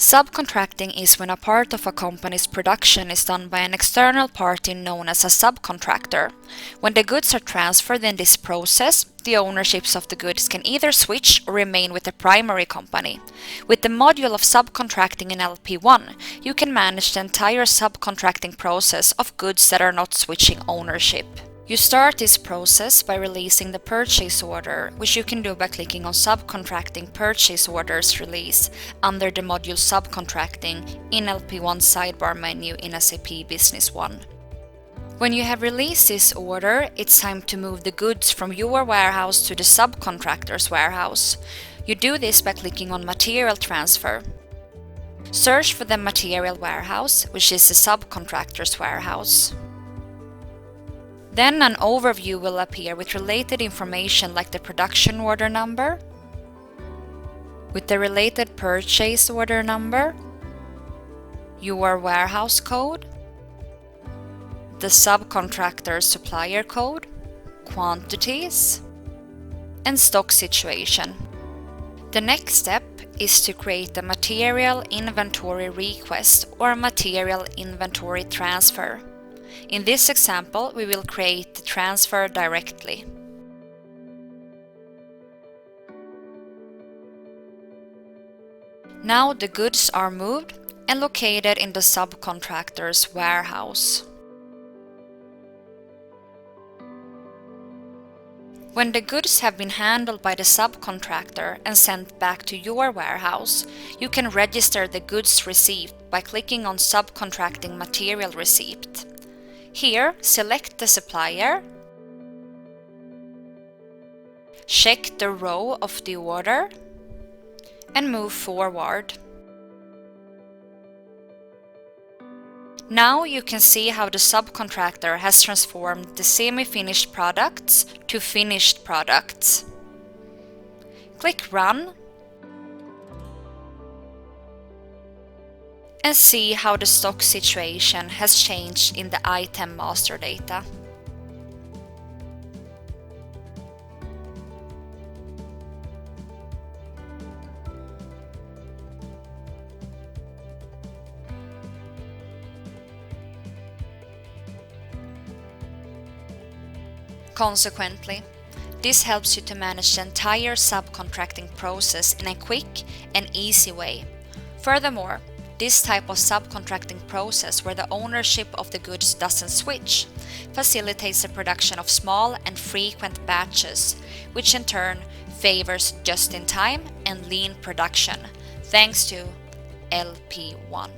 Subcontracting is when a part of a company's production is done by an external party known as a subcontractor. When the goods are transferred in this process, the ownerships of the goods can either switch or remain with the primary company. With the module of subcontracting in LPOne, you can manage the entire subcontracting process of goods that are not switching ownership. You start this process by releasing the purchase order, which you can do by clicking on Subcontracting Purchase Orders Release under the module Subcontracting in LPOne sidebar menu in SAP Business One. When you have released this order, it's time to move the goods from your warehouse to the subcontractor's warehouse. You do this by clicking on Material Transfer. Search for the material warehouse, which is the subcontractor's warehouse. Then an overview will appear with related information like the production order number, with the related purchase order number, your warehouse code, the subcontractor's supplier code, quantities, and stock situation. The next step is to create a material inventory request or material inventory transfer. In this example, we will create the transfer directly. Now the goods are moved and located in the subcontractor's warehouse. When the goods have been handled by the subcontractor and sent back to your warehouse, you can register the goods received by clicking on Subcontracting Material Receipt. Here, select the supplier, check the row of the order, and move forward. Now you can see how the subcontractor has transformed the semi-finished products to finished products. Click Run and see how the stock situation has changed in the item master data. Consequently, this helps you to manage the entire subcontracting process in a quick and easy way. Furthermore, this type of subcontracting process where the ownership of the goods doesn't switch facilitates the production of small and frequent batches, which in turn favors just-in-time and lean production, thanks to LPOne.